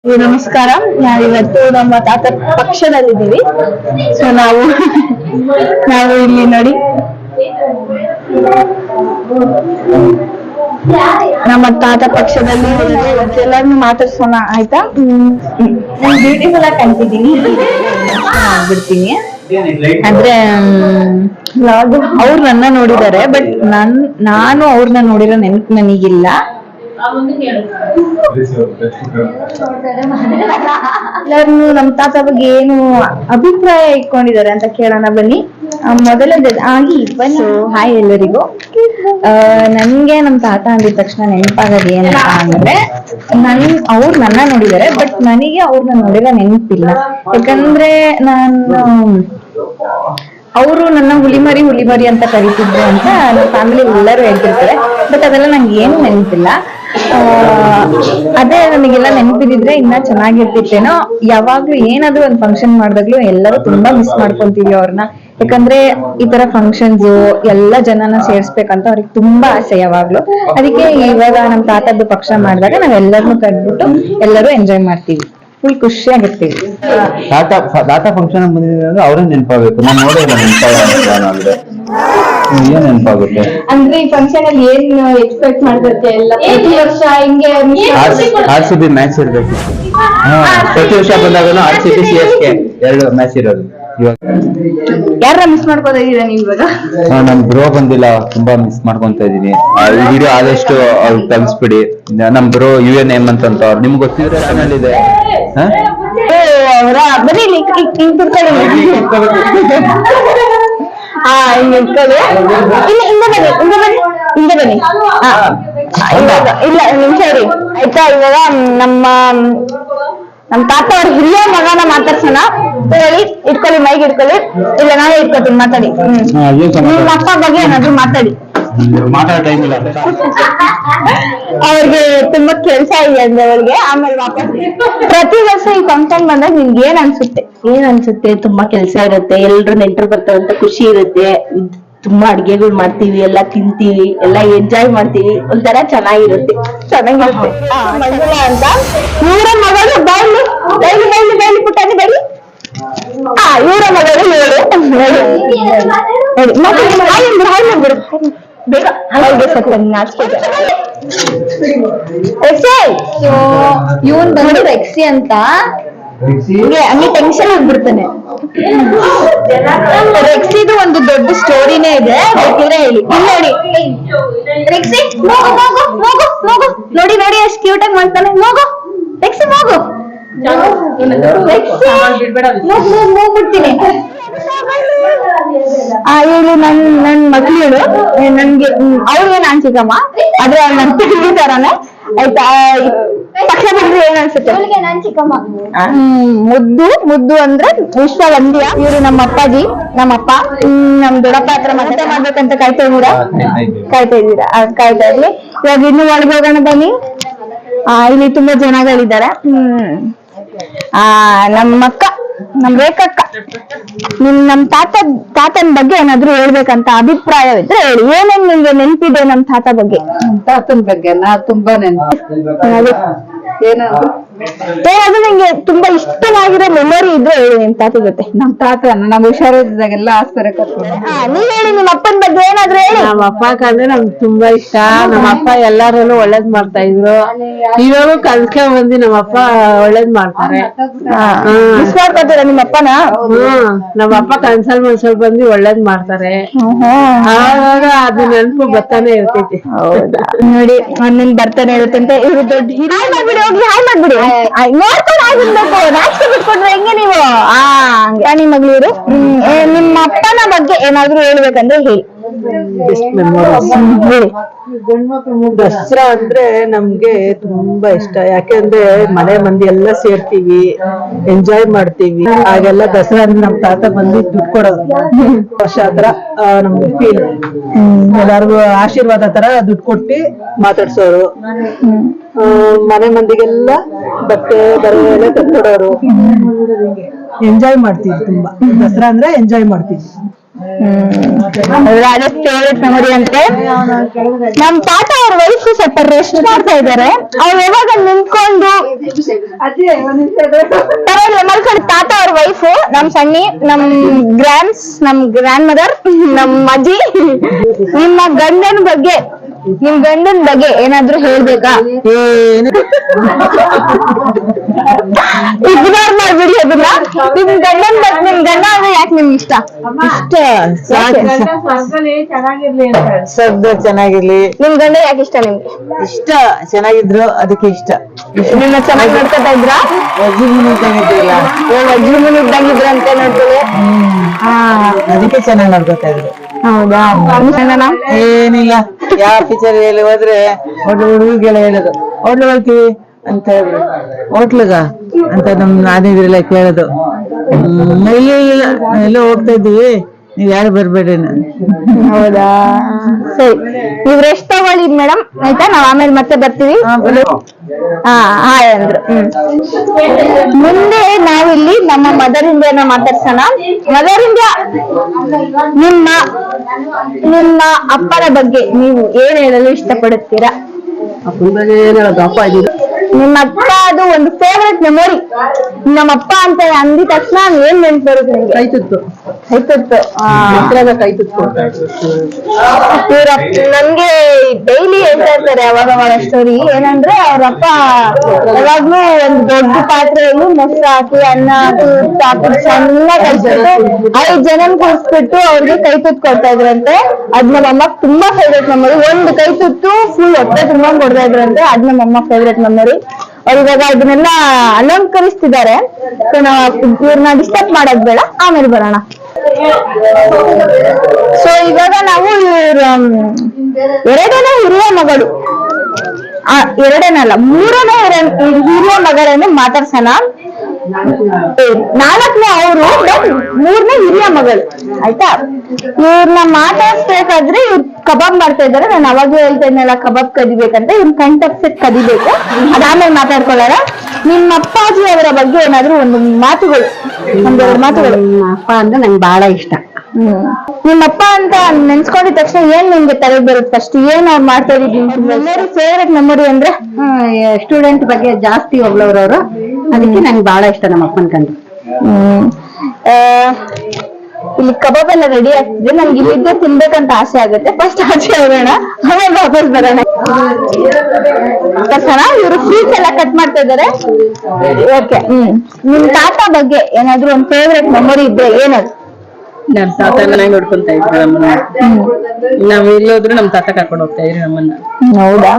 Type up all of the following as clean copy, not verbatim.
ನಮಸ್ಕಾರ. ನಾವಿವತ್ತು ನಮ್ಮ ತಾತ ಪಕ್ಷದಲ್ಲಿದ್ದೀವಿ. ಸೊ ನಾವು ಇಲ್ಲಿ ನೋಡಿ ನಮ್ಮ ತಾತ ಪಕ್ಷದಲ್ಲಿ ಎಲ್ಲರನ್ನು ಮಾತಾಡ್ಸೋಣ ಆಯ್ತಾ. ಬ್ಯೂಟಿಫುಲ್ ಆಗಿ ಕಾಣ್ತಿದ್ದೀನಿ ಬಿಡ್ತೀನಿ ಅಂದ್ರೆ ಅವ್ರು ನನ್ನ ನೋಡಿದ್ದಾರೆ, ಬಟ್ ನಾನು ಅವ್ರನ್ನ ನೋಡಿರೋ ನೆನಪು ನನಗಿಲ್ಲ. ಎಲ್ಲರೂ ನಮ್ ತಾತ ಬಗ್ಗೆ ಏನು ಅಭಿಪ್ರಾಯ ಇಟ್ಕೊಂಡಿದ್ದಾರೆ ಅಂತ ಕೇಳೋಣ ಬನ್ನಿ. ಮೊದಲನೇದಾಗಿ ಹಾಯ್ ಎಲ್ಲರಿಗೂ. ನನ್ಗೆ ನಮ್ ತಾತ ಅಂದಿದ ತಕ್ಷಣ ನೆನಪಾಗೋದು ಏನಪ್ಪಾ ಅಂದ್ರೆ, ಅವ್ರು ನನ್ನ ನೋಡಿದ್ದಾರೆ, ಬಟ್ ನನಗೆ ಅವ್ರನ್ನ ನೋಡಿರೋ ನೆನಪಿಲ್ಲ. ಯಾಕಂದ್ರೆ ಅವರು ನನ್ನ ಹುಲಿಮರಿ ಅಂತ ಕರೀತಿದ್ರು ಅಂತ ನಮ್ಮ ಫ್ಯಾಮಿಲಿ ಎಲ್ಲರೂ ಹೇಳ್ತಿರ್ತಾರೆ. ಬಟ್ ಅದೆಲ್ಲ ನಂಗೆ ಏನು ನೆನಪಿಲ್ಲ. ಅದೇ ನನಗೆಲ್ಲ ನೆನಪಿದ್ರೆ ಇನ್ನ ಚೆನ್ನಾಗಿರ್ತಿತ್ತೇನೋ. ಯಾವಾಗ್ಲೂ ಏನಾದ್ರು ಒಂದ್ ಫಂಕ್ಷನ್ ಮಾಡಿದಾಗ್ಲೂ ಎಲ್ಲರೂ ತುಂಬಾ ಮಿಸ್ ಮಾಡ್ಕೊಂತೀವಿ ಅವ್ರನ್ನ. ಯಾಕಂದ್ರೆ ಈ ತರ ಫಂಕ್ಷನ್ಸ್ ಎಲ್ಲಾ ಜನನ ಸೇರ್ಸ್ಬೇಕಂತ ಅವ್ರಿಗೆ ತುಂಬಾ ಆಸೆ ಯಾವಾಗ್ಲೂ. ಅದಕ್ಕೆ ಇವಾಗ ನಮ್ ತಾತದ್ದು ಪಕ್ಷ ಮಾಡಿದಾಗ ನಾವೆಲ್ಲರನ್ನು ಕರೆದ್ಬಿಟ್ಟು ಎಲ್ಲರೂ ಎಂಜಾಯ್ ಮಾಡ್ತೀವಿ, ಫುಲ್ ಖುಷಿಯಾಗಿರ್ತೀವಿ. ತಾತ ಫಂಕ್ಷನ್ ಬಂದಿದ್ರೆ ಅವ್ರೇ ನೆನಪಾಗಬೇಕು. ನಾನು ನೋಡಿಲ್ಲ ನೆನಪಾಗುತ್ತೆ. ಏನ್ ನೆನಪಾಗುತ್ತೆ ಅಂದ್ರೆ ಈ ಫಂಕ್ಷನ್ ಅಲ್ಲಿ ಏನ್ ಎಕ್ಸ್ಪೆಕ್ಟ್ ಮಾಡ್ತಿರ್ತೀಯ ಎಲ್ಲ? ಪ್ರತಿ ವರ್ಷ ಹಿಂಗೆ RCB ಮ್ಯಾಚ್ ಇರ್ಬೇಕು. ಪ್ರತಿ ವರ್ಷ ಬಂದಾಗ RCB CSK 2 ಮ್ಯಾಚ್ ಇರೋದು. ಇವಾಗ ಯಾರ ಮಿಸ್ ಮಾಡ್ಕೋತಾ ಇದೀರಾ ನೀವು ಇವಾಗ? ನಮ್ ಬ್ರೋ ಬಂದಿಲ್ಲ, ತುಂಬಾ ಮಿಸ್ ಮಾಡ್ಕೊಂತ ಇದೀನಿ. ಈ ವಿಡಿಯೋ ಆದಷ್ಟು ಅವ್ರು ತಲುಪಿಸ್ಬಿಡಿ. ನಮ್ ಬ್ರೋ UNM ಅಂತ ಅವ್ರು ನಿಮ್ಗೆ ಗೊತ್ತಿದ್ರೆ ಚಾನಲ್ ಇದೆ. ಬರೀ ಹಿಂದೆ ಬನ್ನಿ. ಇಲ್ಲ ನಿಮಿಷ ಇರಿ ಆಯ್ತಾ. ಇವಾಗ ನಮ್ ತಾತ ಅವ್ರ ಹಿರಿಯ ಮಗನ ಮಾತಾಡ್ಸೋಣ. ಹೇಳಿ, ಇಟ್ಕೊಳ್ಳಿ, ಮೈಗೆ ಇಟ್ಕೊಳ್ಳಿ. ಇಲ್ಲ ನಾನೇ ಇಟ್ಕೊತೀನಿ, ಮಾತಾಡಿ. ನಿಮ್ಮ ಅಪ್ಪ ಬಗ್ಗೆ ಏನಾದ್ರು ಮಾತಾಡಿ. ಅವ್ರಿಗೆ ತುಂಬಾ ಕೆಲ್ಸ ಇದೆ ಅಂದ್ರೆ ಅವ್ರಿಗೆ. ಆಮೇಲೆ ವಾಪಸ್ ಪ್ರತಿ ವರ್ಷ ಈ ಫಂಕ್ಷನ್ ಬಂದಾಗ ನಿಮ್ಗೆ ಏನ್ ಅನ್ಸುತ್ತೆ? ತುಂಬಾ ಕೆಲ್ಸ ಇರುತ್ತೆ, ಎಲ್ರು ನೆಂಟರು ಬರ್ತಾರಂತ ಖುಷಿ ಇರುತ್ತೆ. ತುಂಬಾ ಅಡ್ಗೆಗಳು ಮಾಡ್ತೀವಿ, ಎಲ್ಲಾ ತಿಂತೀವಿ, ಎಲ್ಲಾ ಎಂಜಾಯ್ ಮಾಡ್ತೀವಿ. ಒಂಥರ ಚೆನ್ನಾಗಿರುತ್ತೆ. ಮಂಜುಳ ಅಂತ ಇವರ ಮಗಳು ಬೈಲಿ ಪುಟ್ಟಾಗಿ ಬೈಲಿ. ಇವರ ಮಗಳು ಬೇಗ ಇವನ್ ಬಂದು ರೆಕ್ಸಿ ಅಂತ ಹಂಗೆ ಟೆನ್ಷನ್ ಆಗ್ಬಿಡ್ತಾನೆ. ರೆಕ್ಸಿದು ಒಂದು ದೊಡ್ಡ ಸ್ಟೋರಿನೇ ಇದೆ, ಬೇಕಿದ್ರೆ ಹೇಳಿ. ನೋಡಿ ರೆಕ್ಸಿ ನೋಡಿ ಎಷ್ಟು ಕ್ಯೂಟ್ ಆಗಿ ಮಾಡ್ತಾನೆ. ಹೋಗು ರೆಕ್ಸಿ, ಹೋಗು. ಹೋಗ್ಬಿಡ್ತೀನಿ. ಇವಳು ನನ್ ಮಗಳು, ನನ್ಗೆ ಅವ್ರಿಗೆ ನಾನ್ ಚಿಕ್ಕಮ್ಮ, ಆದ್ರೆ ಅವ್ರು ನನ್ ತಿಳಿತಾರನೆ ಆಯ್ತಾ. ಪಕ್ಷ ಬಿಟ್ರೆ ಏನ್ ಅನ್ಸುತ್ತೆ? ನಾನ್ ಚಿಕ್ಕಮ್ಮ. ಮುದ್ದು ಅಂದ್ರೆ ವಿಶ್ವವಂದ್ಯ. ಇವ್ರು ನಮ್ಮ ಅಪ್ಪಾಜಿ, ನಮ್ಮಪ್ಪ. ನಮ್ ದೊಡ್ಡಪ್ಪ ಹತ್ರ ಮತ್ತೆ ಮಾಡ್ಬೇಕಂತ ಕಾಯ್ತಾ ಇರ್ಲಿ. ಇವಾಗ ಇನ್ನು ಒಳಗೆ ಹೋಗೋಣ ಬನ್ನಿ. ಇಲ್ಲಿ ತುಂಬಾ ಜನಗಳಿದ್ದಾರೆ. ನಮ್ಮಕ್ಕ, ನಮ್ ರೇಖಕ್ಕ, ನಮ್ ತಾತನ ಬಗ್ಗೆ ಏನಾದ್ರು ಹೇಳ್ಬೇಕಂತ ಅಭಿಪ್ರಾಯವಿದ್ರೆ ಹೇಳಿ. ಏನೇನ್ ನಿಮ್ಗೆ ನೆನ್ಪಿದೆ ನಮ್ ತಾತ ಬಗ್ಗೆ? ತಾತನ ಬಗ್ಗೆ ತುಂಬಾ ನೆನಪು. ಏನಾದ್ರು ನಿಂಗೆ ತುಂಬಾ ಇಷ್ಟವಾಗಿರೋ ಮೆಮೊರಿ ಇದ್ರೆ ಹೇಳಿ ನಿಮ್ ತಾತ ಜೊತೆ. ನಮ್ ತಾತ ನಮ್ ಹುಷಾರಿದ್ದಾಗೆಲ್ಲ ಆಸ್ಪತ್ರೆ ಕರ್ಕೊಂಡು. ನೀವ್ ಹೇಳಿ ನಿಮ್ಮ ಅಪ್ಪನ ಬಗ್ಗೆ ಏನಾದ್ರು ಹೇಳಿ. ನಮ್ಮ ಅಪ್ಪ ಕಂದ್ರೆ ನಮ್ಗೆ ತುಂಬಾ ಇಷ್ಟ. ನಮ್ಮ ಅಪ್ಪ ಎಲ್ಲಾರಲ್ಲೂ ಒಳ್ಳೇದ್ ಮಾಡ್ತಾ ಇದ್ರು. ಇವಾಗ ಕಲ್ಸ್ಕೊಂಡ್ ಬಂದಿ ನಮ್ಮ ಅಪ್ಪ ಒಳ್ಳೇದ್ ಮಾಡ್ತಾರೆ. ಮಿಸ್ ಮಾಡ್ಕೊತೀರ ನಿಮ್ಮ ಅಪ್ಪನ? ನಮ್ಮ ಅಪ್ಪ ಕನ್ಸಲ್ ಮನ್ಸಲ್ ಬಂದು ಒಳ್ಳೇದ್ ಮಾಡ್ತಾರೆ. ಆವಾಗ ಅದು ನೆನಪು ಬರ್ತಾನೆ ಇರ್ತೈತಿ. ಹೌದಾ? ನೋಡಿ ಅಣ್ಣನ್ ಬರ್ತಾನೆ ಇರುತ್ತೆ ಅಂತ. ಇವ್ರು ದೊಡ್ಡ ಹಾಯ್ ಮಾಡ್ಬಿಡಿ, ನೋಡ್ಕೊಂಡು ಆಗಿರ್ಬೇಕು. ನಾಚಿಕೆ ಬಿಟ್ಕೊಂಡ್ರೆ ಹೆಂಗೆ ನೀವು? ಹಂಗೆ ಮಗಳಿವರು. ನಿಮ್ಮ ಅಪ್ಪನ ಬಗ್ಗೆ ಏನಾದ್ರು ಹೇಳ್ಬೇಕಂದ್ರೆ ಹೇಳಿ. ದಸರಾ ಅಂದ್ರೆ ನಮ್ಗೆ ತುಂಬಾ ಇಷ್ಟ. ಯಾಕೆಂದ್ರೆ ಮನೆ ಮಂದಿ ಎಲ್ಲ ಸೇರ್ತೀವಿ, ಎಂಜಾಯ್ ಮಾಡ್ತೀವಿ. ಆಗೆಲ್ಲ ದಸರಾ ಅಂದ್ರೆ ನಮ್ ತಾತ ಬಂದು ದುಡ್ಡು ಕೊಡೋದು ವರ್ಷ ಹತ್ರ ನಮ್ಗೆ ಫೀಲ್. ಎಲ್ಲಾರ್ಗು ಆಶೀರ್ವಾದ ತರ ದುಡ್ಡು ಕೊಟ್ಟು ಮಾತಾಡ್ಸೋರು. ಮನೆ ಮಂದಿಗೆಲ್ಲ ಬಟ್ಟೆ ಬರೆ ಎಲ್ಲ ತಂದ್ಕೊಡೋರು. ಎಂಜಾಯ್ ಮಾಡ್ತೀವಿ ತುಂಬಾ. ದಸರಾ ಅಂದ್ರೆ ಎಂಜಾಯ್ ಮಾಡ್ತೀವಿ. ಅದೇ ಫೇವ್ರೆಟ್ ಮೆಮೊರಿ ಅಂತೆ. ನಮ್ ತಾತ ಅವ್ರ ವಯಸ್ಸು ಸ್ವಲ್ಪ ರೆಸ್ಟ್ ಮಾಡ್ತಾ ಇದಾರೆ. ಅವ್ರು ಯಾವಾಗ ನಿಂತ್ಕೊಂಡು ಮಲ್ಕೊಂಡು ತಾತ ಅವ್ರ ವೈಫು ನಮ್ ಸಣ್ಣಿ, ನಮ್ ಗ್ರ್ಯಾಂಡ್ ಮದರ್, ನಮ್ ಅಜ್ಜಿ, ನಿಮ್ಮ ಗಂಡನ ಬಗ್ಗೆ ಏನಾದ್ರು ಹೇಳ್ಬೇಕಾ? ಇಗ್ನೋರ್ ಮಾಡ್ಬಿಡಿ ಅದನ್ನ. ನಿಮ್ ಗಂಡ ಅಂದ್ರೆ ಯಾಕೆ ನಿಮ್ಗೆ ಇಷ್ಟ? ಶಬ್ದ ಚೆನ್ನಾಗಿರ್ಲಿ. ನಿಮ್ ಗಂಡ ಯಾಕೆ ಇಷ್ಟ ನಿಮ್ಗೆ? ಇಷ್ಟ, ಚೆನ್ನಾಗಿದ್ರು ಅದಕ್ಕೆ ಇಷ್ಟ. ನಿನ್ನ ಚೆನ್ನಾಗಿ ನೋಡ್ಕೊತಾ ಇದ್ರಾ? ವಜ್ರಮುನಿ ಇದ್ದಂಗಿದ್ರ ಅಂತ ನೋಡ್ತೀವಿ. ಅದಕ್ಕೆ ಚೆನ್ನಾಗಿ ನೋಡ್ಕೊತಾ ಇದ್ರು. ಹೌದಾ? ಏನಿಲ್ಲ, ಯಾವ ಪಿಕ್ಚರ್ ಹೇಳಿ ಹೋದ್ರೆ ಹುಡುಗಿಗೆಲ್ಲ ಹೇಳೋದು ಹೋಟ್ಲು ಹೋಗ್ತೀವಿ ಅಂತ ಹೇಳಿದ್ರು. ಹೋಟ್ಲುಗ ಅಂತ ನಮ್ ನಾದಿದ್ರೆಲ್ಲ ಕೇಳೋದು. ಇಲ್ಲ ಎಲ್ಲೋ ಹೋಗ್ತಾ ಇದ್ದೀವಿ, ನೀವ್ ಯಾರು ಬರ್ಬೇಡ್ರಿ. ಹೌದಾ? ಸರಿ, ನೀವ್ ರೆಸ್ಟ್ ತಗೊಳ್ಳಿ ಮೇಡಮ್, ಆಯ್ತಾ? ನಾವ್ ಆಮೇಲೆ ಮತ್ತೆ ಬರ್ತೀವಿ. ಹಾಯ್ ಅಂದ್ರು. ಮುಂದೆ ನಾವಿಲ್ಲಿ ನಮ್ಮ ಮದರ್ ಇಂಡಿಯಾನ ಮಾತಾಡ್ಸೋಣ. ಮದರ್ ಇಂಡಿಯಾ, ನಿಮ್ಮ ಅಪ್ಪನ ಬಗ್ಗೆ ನೀವು ಏನ್ ಹೇಳಲು ಇಷ್ಟಪಡುತ್ತೀರಾ? ನಿಮ್ಮ ಅಪ್ಪ ಅದು ಒಂದು ಫೇವ್ರೆಟ್ ಮೆಮೊರಿ. ನಮ್ಮಪ್ಪ ಅಂತ ಅಂದಿದ ತಕ್ಷಣ ಏನ್ ನೆನ್ಪು ಬರುತ್ತೆ ನಿಮ್ಗೆ? ಕೈತುತ್ತು. ನನ್ಗೆ ಡೈಲಿ ಹೇಳ್ತಾ ಇರ್ತಾರೆ ಅವಾಗ ಸ್ಟೋರಿ. ಏನಂದ್ರೆ ಅವ್ರಪ್ಪ ಯಾವಾಗ್ಲೂ ಒಂದು ದೊಡ್ಡ ಪಾತ್ರೆಯಲ್ಲಿ ಮೊಸರು ಹಾಕಿ, ಅನ್ನ ಹಾಕಿ, ಉಪ್ಪು ಹಾಕಿ ಚೆನ್ನಾಗಿ ಕಲ್ಸ್ಬಿಟ್ಟು 5 ಜನನ್ ಕೂರಿಸ್ಬಿಟ್ಟು ಅವ್ರಿಗೆ ಕೈ ತುತ್ತು ಕೊಡ್ತಾ ಇದ್ರಂತೆ. ಅದ್ ನಮ್ಮಮ್ಮ ತುಂಬಾ ಫೇವ್ರೆಟ್ ಮೆಮೊರಿ. ಒಂದು ಕೈ ತುತ್ತು ಫುಲ್ ಹೊಟ್ಟೆ ತುಂಬಾ ಕೊಡ್ತಾ ಇದ್ರಂತೆ. ಅದ್ ನಮ್ಮಮ್ಮ ಫೇವ್ರೆಟ್ ಮೆಮೊರಿ. ಅವ್ರು ಇವಾಗ ಇದನ್ನೆಲ್ಲ ಅಲಂಕರಿಸ್ತಿದ್ದಾರೆ. ಇವ್ರನ್ನ ಡಿಸ್ಟರ್ಬ್ ಮಾಡೋದ್ ಬೇಡ, ಆಮೇಲೆ ಬರೋಣ. ಸೊ ಇವಾಗ ನಾವು ಎರಡನೇ ಹಿರಿಯ ಮಗಳು, ಎರಡನೇಲ್ಲ 3ನೇ ಹಿರಿಯ ಮಗಳನ್ನು ಮಾತಾಡ್ಸೋಣ. 4ನೇ ಅವರು, 3ನೇ ಹಿರಿಯ ಮಗಳು, ಆಯ್ತಾ? ಇವ್ರನ್ನ ಮಾತಾಡ್ಸ್ಬೇಕಾದ್ರೆ ಇವ್ರು ಕಬಾಬ್ ಮಾಡ್ತಾ ಇದಾರೆ. ನಾನು ಅವಾಗ್ಲೂ ಹೇಳ್ತಾ ಇದ್ನಲ್ಲ ಕಬಾಬ್ ಕದಿಬೇಕಂತ. ಇವ್ನ ಕಣ್ತಪ್ಸಕ್ ಕದಿಬೇಕು, ಅದಾದ್ಮೇಲೆ ಮಾತಾಡ್ಕೊಳ್ಳೋಣ. ನಿಮ್ಮ ಅಪ್ಪಾಜಿ ಅವರ ಬಗ್ಗೆ ಏನಾದ್ರು ಒಂದೆರಡು ಮಾತುಗಳು. ಅಪ್ಪ ಅಂದ್ರೆ ನಂಗೆ ಬಹಳ ಇಷ್ಟ. ನಿಮ್ಮಪ್ಪ ಅಂತ ನೆನ್ಸ್ಕೊಂಡಿದ ತಕ್ಷಣ ಏನ್ ನಿಮ್ಗೆ ತಲೆ ಬರುತ್ತೆ ಫಸ್ಟ್? ಏನ್ ಅವ್ರು ಮಾಡ್ತಾ ಇದ್ದೀವಿ? ಮೆಮೊರಿ, ಫೇವ್ರೆಟ್ ಮೆಮೊರಿ ಅಂದ್ರೆ ಸ್ಟೂಡೆಂಟ್ ಬಗ್ಗೆ ಜಾಸ್ತಿ ಹೊಗಳವ್ರವ್ರು, ಅದಕ್ಕೆ ನಂಗೆ ಬಹಳ ಇಷ್ಟ ನಮ್ಮ ಅಪ್ಪನ ಕಂಡು. ಇಲ್ಲಿ ಕಬಾಬ್ ಎಲ್ಲ ರೆಡಿ ಆಗ್ತಿದೆ. ನಮ್ಗೆ ಇಲ್ಲಿದ್ದೆ ತಿನ್ಬೇಕಂತ ಆಸೆ ಆಗುತ್ತೆ. ಫಸ್ಟ್ ಆಚೆ ಹೋಗೋಣ, ಆಮೇಲೆ ವಾಪಸ್ ಬರೋಣ. ಇವರು ಫ್ರೂಟ್ಸ್ ಎಲ್ಲ ಕಟ್ ಮಾಡ್ತಾ ಇದಾರೆ. ಓಕೆ. ನಿಮ್ ತಾತ ಬಗ್ಗೆ ಏನಾದ್ರು ಒಂದ್ ಫೇವ್ರೆಟ್ ಮೆಮೊರಿ ಇದ್ರೆ ಏನದು? ನಮ್ ತಾತ ಚೆನ್ನಾಗಿ ನೋಡ್ಕೊಂತ ಇದ್ರು ನಮ್ಮನ್ನ. ನಾವ್ ಎಲ್ಲೋದ್ರು ನಮ್ ತಾತ ಕರ್ಕೊಂಡು ಹೋಗ್ತಾ ಇದ್ರು ನಮ್ಮನ್ನ. ಹೌದಾ?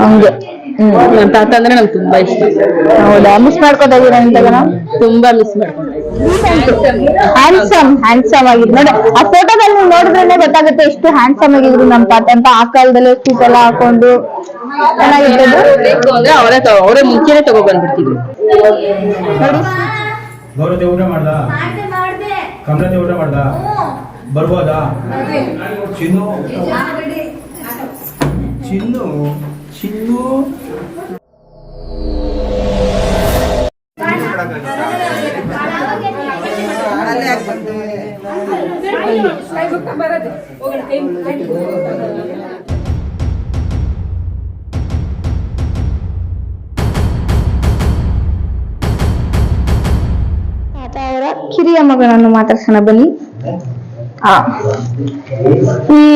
ಹಂಗೆ. ನಮ್ ತಾತ ಅಂದ್ರೆ ನಂಗೆ ತುಂಬಾ ಇಷ್ಟ. ಹೌದಾ? ಮಿಸ್ ಮಾಡ್ಕೊತಾ ಇದೀರ ಅಂತಲ್ಲ? ತುಂಬಾ ಮಿಸ್ ಮಾಡ್ಕೊಂತ ಇದ್ದೀನಿ. ಹ್ಯಾಂಡ್ಸಮ್ ಆಗಿದ್ ನೋಡಿ. ಆ ಫೋಟೋದಲ್ಲಿ ನೋಡಿದ್ರೆ ಗೊತ್ತಾಗುತ್ತೆ ಎಷ್ಟು ಹ್ಯಾಂಡ್ಸಮ್ ಆಗಿದ್ರು ನಮ್ ತಾತ ಅಂತ. ಆ ಕಾಲದಲ್ಲಿ ಸೂಟ್ ಎಲ್ಲ ಹಾಕೊಂಡು ಚೆನ್ನಾಗಿದ್ದು. ಬೇಕು ಅಂದ್ರೆ ಅವರೇ ಮುಂಚೆನೆ ತಗೋ ಬಂದ್ಬಿಡ್ತಿದ್ರು. ಗೌರವ ಊಟ ಮಾಡ್ದ, ಕಮಲತೆ ಊಟ ಮಾಡ್ದ, ಬರ್ಬೋದಾ? ಚಿನ್ನು ಚಿನ್ನು ಚಿನ್ನು ಅವರ ಕಿರಿಯ ಮಗಳನ್ನು ಮಾತಾಡ್ಸೋಣ ಬನ್ನಿ.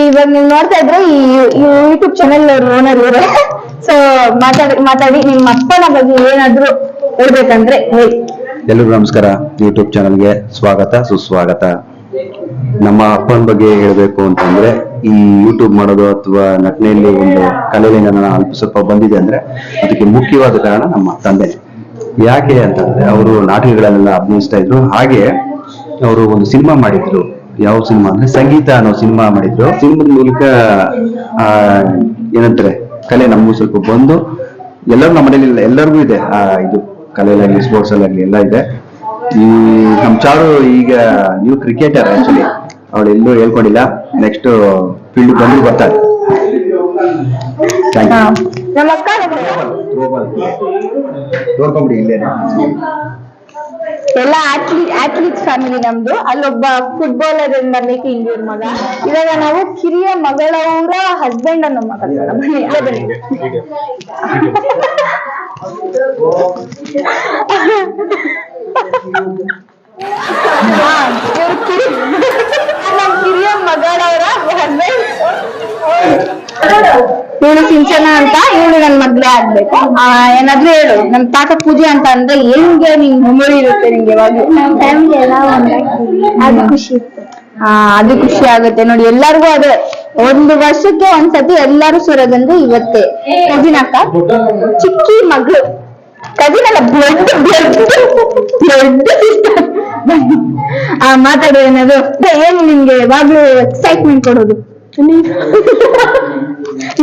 ಇವಾಗ ನೀವು ನೋಡ್ತಾ ಇದ್ರೆ ಈ ಯೂಟ್ಯೂಬ್ ಚಾನೆಲ್ ಓನರ್ ಇವರೇ. ಸೊ ಮಾತಾಡಿ ನಿಮ್ಮ ಅಪ್ಪನ ಬಗ್ಗೆ ಏನಾದ್ರು ಹೇಳ್ಬೇಕಂದ್ರೆ ಹೇಳಿ. ಎಲ್ರಿಗೂ ನಮಸ್ಕಾರ. ಯೂಟ್ಯೂಬ್ ಚಾನಲ್ಗೆ ಸ್ವಾಗತ, ಸುಸ್ವಾಗತ. ನಮ್ಮ ಅಪ್ಪನ ಬಗ್ಗೆ ಹೇಳ್ಬೇಕು ಅಂತಂದ್ರೆ, ಈ ಯೂಟ್ಯೂಬ್ ಮಾಡೋದು ಅಥವಾ ನಟನೆಯಲ್ಲಿ ಒಂದು ಕಲೆಯಿಂದ ನಾನು ಅಲ್ಪ ಸ್ವಲ್ಪ ಬಂದಿದೆ ಅಂದ್ರೆ ಅದಕ್ಕೆ ಮುಖ್ಯವಾದ ಕಾರಣ ನಮ್ಮ ತಂದೆ. ಯಾಕೆ ಅಂತಂದ್ರೆ ಅವರು ನಾಟಕಗಳನ್ನೆಲ್ಲ ಅಭಿನಯಿಸ್ತಾ ಇದ್ರು. ಹಾಗೆ ಅವರು ಒಂದು ಸಿನಿಮಾ ಮಾಡಿದ್ರು. ಯಾವ ಸಿನಿಮಾ ಅಂದ್ರೆ ಸಂಗೀತ ಅನ್ನೋ ಸಿನಿಮಾ ಮಾಡಿದ್ರು. ಸಿನಿಮಾದ ಮೂಲಕ ಏನಂತಾರೆ ಕಲೆ ನಮಗೂ ಸ್ವಲ್ಪ ಬಂದು, ಎಲ್ಲರೂ ನಮ್ಮ ಮನೇಲಿ ಎಲ್ಲರಿಗೂ ಇದೆ ಇದು ಕಲೆಯಲ್ಲಾಗ್ಲಿ ಸ್ಪೋರ್ಟ್ಸ್ ಅಲ್ಲಾಗ್ಲಿ ಎಲ್ಲ ಇದೆ. ಈ ನಮ್ ಚಾರು ಈಗ ನ್ಯೂ ಕ್ರಿಕೆಟರ್. ಆಕ್ಚುಲಿ ಅವಳು ಎಲ್ಲೂ ಹೇಳ್ಕೊಂಡಿಲ್ಲ. ನೆಕ್ಸ್ಟ್ ಫೀಲ್ಡ್ ಬಂದ್ರು ಬರ್ತಾರೆ. ನಮ್ಮ ಅಕ್ಕ ನೋಡ್ಕೊಂಬಿಡಿ ಇಲ್ಲೇನೆ. ಎಲ್ಲ ಅಥ್ಲೀಟ್ಸ್ ಫ್ಯಾಮಿಲಿ ನಮ್ದು. ಅಲ್ಲೊಬ್ಬ ಫುಟ್ಬಾಲರ್ ಬರ್ಲಿಕ್ಕೆ ಇಂಡಿಯನ್ ಮಗ. ಇವಾಗ ನಾವು ಕಿರಿಯ ಮಗಳವರ ಹಸ್ಬೆಂಡ್ ಅನ್ನೋ ಮಾತಾಡೋಣ. ಬನ್ನಿ ಅಲ್ಲೇ ಬನ್ನಿ. ನಮ್ಮ ಕಿರಿಯ ಮಗಳವರ ಹಸ್ಬೆಂಡ್ ಇವಳು ಸಿಂಚನ ಅಂತ. ಇವಳು ನನ್ ಮದ್ವೆ ಆಗ್ಬೇಕು. ಏನಾದ್ರೂ ಹೇಳು, ನಮ್ ತಾತ ಪೂಜೆ ಅಂತ ಅಂದ್ರೆ ಹೆಂಗೆ ನಿಂಗ್ ಮೆಮೊರಿ ಇರುತ್ತೆ ನಿಂಗೆ ಯಾವಾಗ್ಲೂ? ಫ್ಯಾಮಿಲಿ ಎಲ್ಲ ಅದು ಖುಷಿ ಇತ್ತು. ಅದು ಖುಷಿ ಆಗುತ್ತೆ ನೋಡಿ. ಎಲ್ಲರಿಗೂ ಅದೇ, ಒಂದು ವರ್ಷಕ್ಕೆ ಒಂದ್ಸತಿ ಎಲ್ಲರೂ ಸೇರೋದಂದ್ರೆ ಇವತ್ತೇ. ಕಜಿನ್ ಅಕ್ಕ, ಚಿಕ್ಕಿ ಮಗಳು, ಕಜಿನ್ ಅಲ್ಲ, ಬ್ಲಡ್ ಸಿಸ್ಟರ್. ಮಾತಾಡೋ ಏನಾದ್ರು ಏನು ನಿಮ್ಗೆ ಯಾವಾಗ್ಲೂ ಎಕ್ಸೈಟ್ಮೆಂಟ್ ಕೊಡೋದು?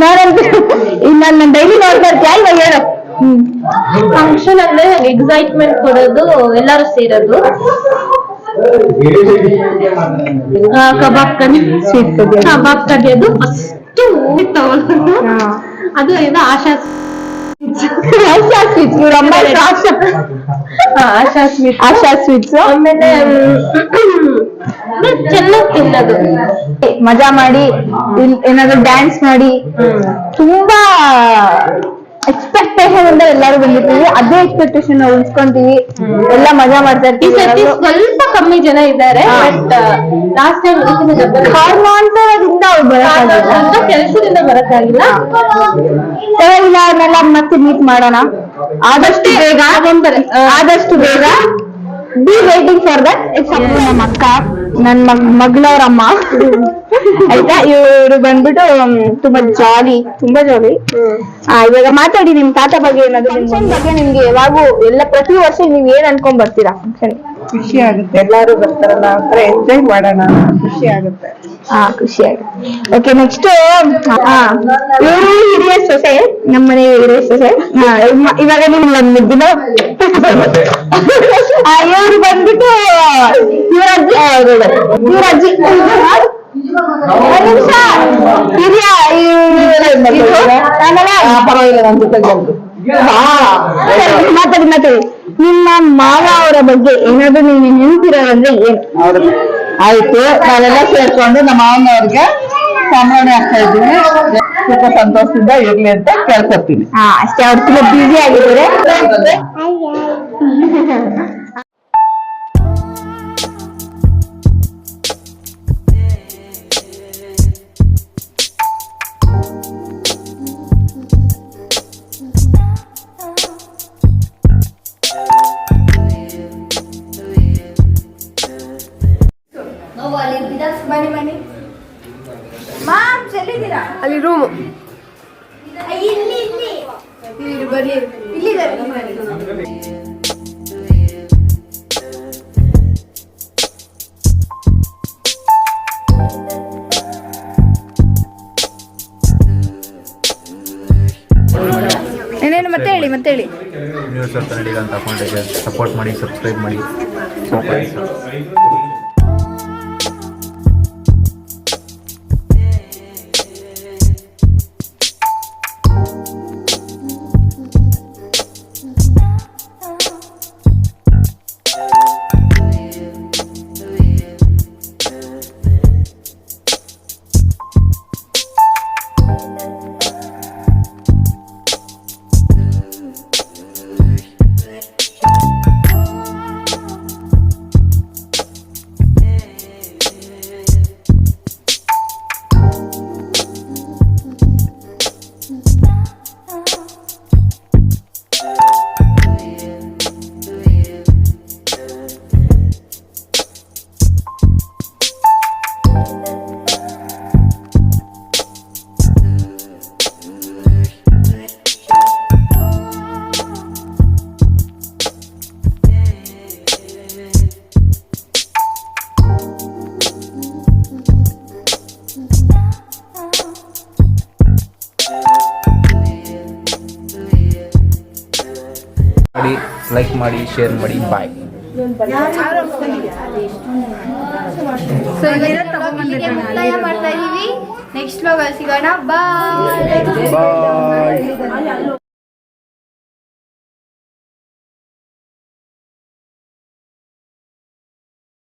ನಾನಂತ ನನ್ನ ಡೈಲಿ ನೋಡ್ತಾ ಇರ್ತೀಯ, ಇವಾಗ ಹೇಳು. ಫಂಕ್ಷನ್ ಅಂದ್ರೆ ಎಕ್ಸೈಟ್ಮೆಂಟ್ ಕೊಡೋದು, ಎಲ್ಲರೂ ಸೇರೋದು, ಕಬಾಬ್ ಕದಿಯೋದು ಫಸ್ಟ್ ತಗೊಳ್ಳೋದು. ಅದು ಏನೋ ಆಶಾ ಸ್ವೀಟ್ಸ್. ಆಮೇಲೆ ಚೆನ್ನಾಗಿ ತಿನ್ನೋದು, ಮಜಾ ಮಾಡಿ, ಏನಾದ್ರು ಡ್ಯಾನ್ಸ್ ಮಾಡಿ, ತುಂಬಾ ಎಕ್ಸ್ಪೆಕ್ಟೇಷನ್ ಅಂತ ಎಲ್ಲರೂ ಬಂದಿರ್ತೀವಿ. ಅದೇ ಎಕ್ಸ್ಪೆಕ್ಟೇಷನ್ ನಾವು ಉಳಿಸ್ಕೊಂತೀವಿ, ಎಲ್ಲ ಮಜಾ ಮಾಡ್ತಾ ಈ ಇರ್ತೀವಿ. ಸರ್ತಿ ಸ್ವಲ್ಪ ಕಮ್ಮಿ ಜನ ಇದ್ದಾರೆ. ಬಟ್ ಲಾಸ್ಟ್ ಟೈಮ್ ಕಾರಣಾಂತರದಿಂದ ಅವ್ರು ಬರೋಕ್ಕಾಗಿಲ್ಲ, ಕೆಲಸದಿಂದ ಬರಕ್ಕಾಗಿಲ್ಲ. ಅವ್ರನ್ನೆಲ್ಲ ಮತ್ತೆ ಮೀಟ್ ಮಾಡೋಣ ಆದಷ್ಟು ಬೇಗ. Be waiting for that. ನಮ್ಮ ಅಕ್ಕ, ನನ್ ಮಗಳವ್ರಮ್ಮ ಆಯ್ತಾ. ಇವರು ಬಂದ್ಬಿಟ್ಟು ತುಂಬಾ ಜಾಲಿ. ಇವಾಗ ಮಾತಾಡಿ ನಿಮ್ ತಾತ ಬಗ್ಗೆ ಏನಾದ್ರು. ಫಂಕ್ಷನ್ ಬಗ್ಗೆ ನಿಮ್ಗೆ ಯಾವಾಗೂ ಎಲ್ಲ ಪ್ರತಿ ವರ್ಷ ನೀವ್ ಏನ್ ಅನ್ಕೊಂಡ್ ಬರ್ತೀರಾ ಫಂಕ್ಷನ್? ಖುಷಿ ಆಗುತ್ತೆ, ಎಲ್ಲಾರು ಬರ್ತಾರಲ್ಲ, ಒಂಥರ ಎಂಜಾಯ್ ಮಾಡೋಣ, ಖುಷಿ ಆಗುತ್ತೆ. ಖುಷಿ ಆಗುತ್ತೆ. ಓಕೆ, ನೆಕ್ಸ್ಟ್ ಇವರು ಹಿರಿಯ ಸೊಸೆ, ನಮ್ಮನೆ ಹಿರಿಯ ಸೊಸೆ. ಇವಾಗ ನಿಮ್ ದಿನ ಇವ್ರು ಬಂದ್ಬಿಟ್ಟು ಇವ್ರ ಅಜ್ಜಿ. ಹಿರಿಯ ಪರವಾಗಿಲ್ಲ, ನನ್ ಜೊತೆಗೆ ಬಂದು ಮಾತಾಡಿ. ನಿಮ್ಮ ಮಾವ ಅವರ ಬಗ್ಗೆ ಏನಾದ್ರು ನೀವು ನೆನಪಿರೋದಂದ್ರೆ ಏನು? ಆಯ್ತು, ನಾವೆಲ್ಲ ಸೇರ್ಕೊಂಡು ನಮ್ಮ ಮಾವನವ್ರಿಗೆ ಸಾಂಬ್ರಾಣಿ ಆಗ್ತಾ ಇದ್ದೀನಿ. ಸ್ವಲ್ಪ ಸಂತೋಷದಿಂದ ಇರ್ಲಿ ಅಂತ ಕೇಳ್ಕೊತೀನಿ. ಅಷ್ಟೇ. ಅವ್ರು ತುಂಬಾ ಬ್ಯುಸಿ ಆಗಿದ್ದಾರೆ. ಬನ್ನಿ ಮಾಮ್, ಚೆಲ್ಲಿದ್ದೀರಾ? ಅಲ್ಲಿ ರೂಮು ಇಲ್ಲಿ ಬನ್ನಿ, ಇಲ್ಲಿದ್ದಾರೆ. ಏನೇನು ಮತ್ತೆ ಹೇಳಿ. ನ್ಯೂಸ್ ಕನ್ನಡಿಗ ಅಂತ ಅಕೌಂಟಿಗೆ ಸಪೋರ್ಟ್ ಮಾಡಿ, ಸಬ್ಸ್ಕ್ರೈಬ್ ಮಾಡಿ. ಲೈಕ್ ಮಾಡಿ, ಶೇರ್ ಮಾಡಿ. ಬಾಯ್. ಸೊ ಇಲ್ಲಿಗೆ ಮುಕ್ತಾಯ ಮಾಡ್ತಾ ಇದೀವಿ. ನೆಕ್ಸ್ಟ್ ವ್ಲಾಗ್ ಅಲ್ಲಿ ಸಿಗೋಣ. ಬಾಯ್.